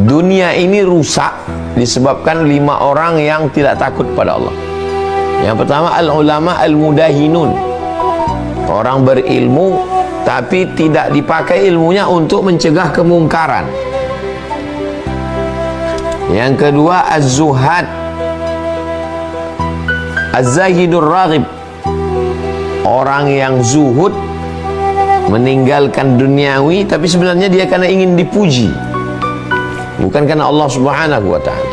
dunia ini rusak disebabkan 5 orang yang tidak takut pada Allah. Yang pertama, al-ulama al-mudahinun, orang berilmu tapi tidak dipakai ilmunya untuk mencegah kemungkaran. Yang kedua, az-zuhad, az-zahidur raghib, orang yang zuhud, meninggalkan duniawi tapi sebenarnya dia karena ingin dipuji, bukan karena Allah Subhanahu wa ta'ala.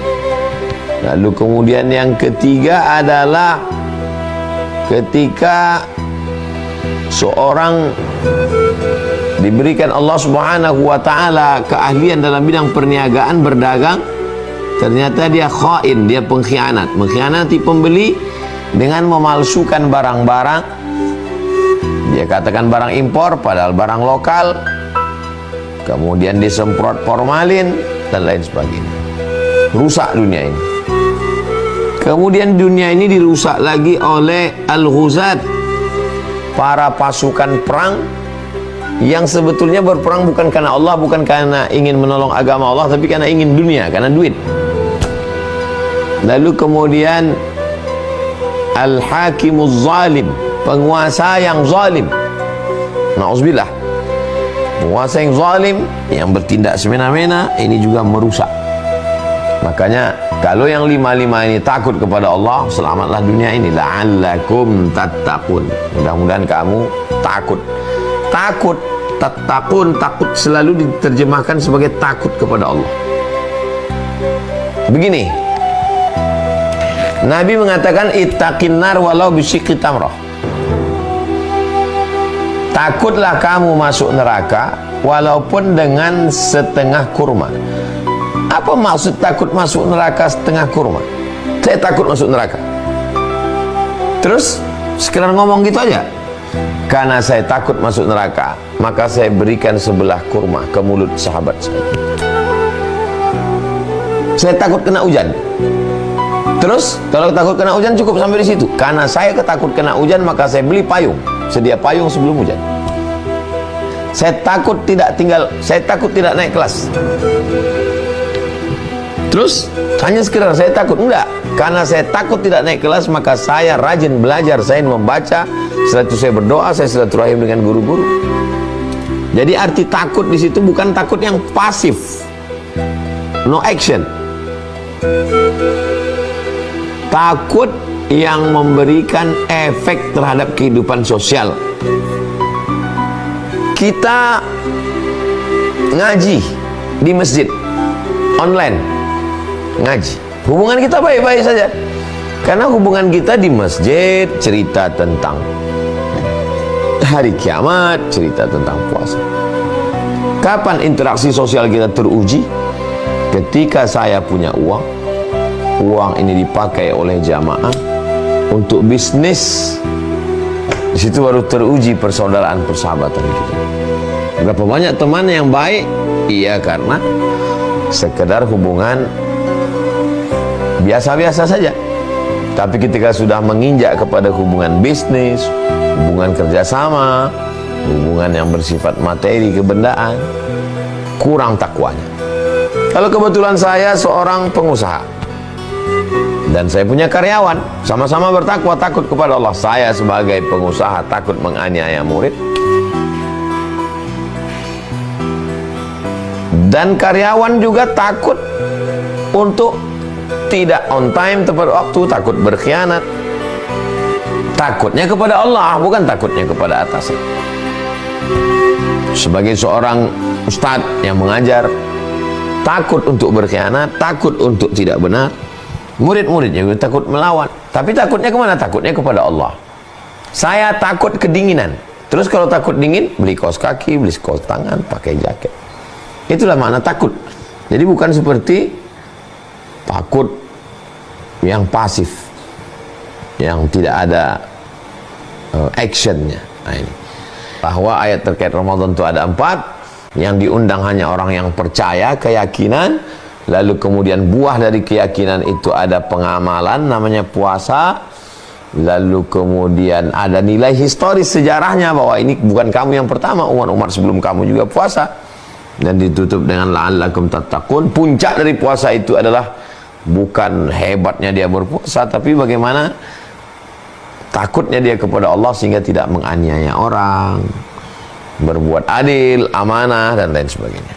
Lalu kemudian yang ketiga adalah ketika seorang diberikan Allah Subhanahu wa ta'ala keahlian dalam bidang perniagaan, berdagang, ternyata dia khain, dia pengkhianat, mengkhianati pembeli dengan memalsukan barang-barang. Dia katakan barang impor padahal barang lokal, kemudian disemprot formalin dan lain sebagainya. Rusak dunia ini. Kemudian dunia ini dirusak lagi oleh al-ghuzat, para pasukan perang yang sebetulnya berperang bukan karena Allah, bukan karena ingin menolong agama Allah, tapi karena ingin dunia, karena duit. Lalu kemudian al-hakimuz zalim, penguasa yang zalim. Na'udzubillah. Penguasa yang zalim, yang bertindak semena-mena, ini juga merusak. Makanya kalau yang 5 ini takut kepada Allah, selamatlah dunia ini. La'allakum tattaqun. Mudah-mudahan kamu takut. Takut, tattaqun, takut selalu diterjemahkan sebagai takut kepada Allah. Begini, Nabi mengatakan ittaqin nar walau bisyikki tamrah. Takutlah kamu masuk neraka walaupun dengan setengah kurma. Apa maksud takut masuk neraka setengah kurma? Saya takut masuk neraka. Terus sekedar ngomong gitu aja. Karena saya takut masuk neraka, maka saya berikan sebelah kurma ke mulut sahabat saya. Saya takut kena hujan. Terus kalau takut kena hujan cukup sampai di situ. Karena saya ketakut kena hujan, maka saya beli payung, sedia payung sebelum hujan. Saya takut tidak naik kelas. Terus hanya sekedar saya takut, enggak. Karena saya takut tidak naik kelas, maka saya rajin belajar, saya membaca, setelah itu saya berdoa, saya silaturahim dengan guru-guru. Jadi arti takut di situ bukan takut yang pasif, no action. Takut yang memberikan efek terhadap kehidupan sosial. Kita ngaji di masjid online, ngaji, hubungan kita baik-baik saja, karena hubungan kita di masjid cerita tentang hari kiamat, cerita tentang puasa. Kapan interaksi sosial kita teruji? Ketika saya punya uang, uang ini dipakai oleh jamaah untuk bisnis. Di situ baru teruji persaudaraan, persahabatan kita. Berapa banyak teman yang baik? Iya, karena sekedar hubungan biasa-biasa saja. Tapi ketika sudah menginjak kepada hubungan bisnis, hubungan kerjasama, hubungan yang bersifat materi, kebendaan, kurang takwanya. Kalau kebetulan saya seorang pengusaha dan saya punya karyawan, sama-sama bertakwa, takut kepada Allah. Saya sebagai pengusaha takut menganiaya murid, dan karyawan juga takut untuk tidak on time, tepat waktu, takut berkhianat. Takutnya kepada Allah, bukan takutnya kepada atasan. Sebagai seorang ustadz yang mengajar, takut untuk berkhianat, takut untuk tidak benar. Murid-muridnya juga takut melawan. Tapi takutnya kemana? Takutnya kepada Allah. Saya takut kedinginan. Terus kalau takut dingin, beli kaos kaki, beli kaos tangan, pakai jaket. Itulah makna takut. Jadi bukan seperti takut yang pasif, yang tidak ada actionnya. Nah, ini bahwa ayat terkait Ramadan itu ada 4. Yang diundang hanya orang yang percaya, keyakinan. Lalu kemudian buah dari keyakinan itu ada pengamalan, namanya puasa. Lalu kemudian ada nilai historis sejarahnya, bahwa ini bukan kamu yang pertama, umat-umat sebelum kamu juga puasa. dan ditutup dengan la'allakum tattaqun. Puncak dari puasa itu adalah bukan hebatnya dia berpuasa, tapi bagaimana takutnya dia kepada Allah sehingga tidak menganiaya orang, berbuat adil, amanah, dan lain sebagainya.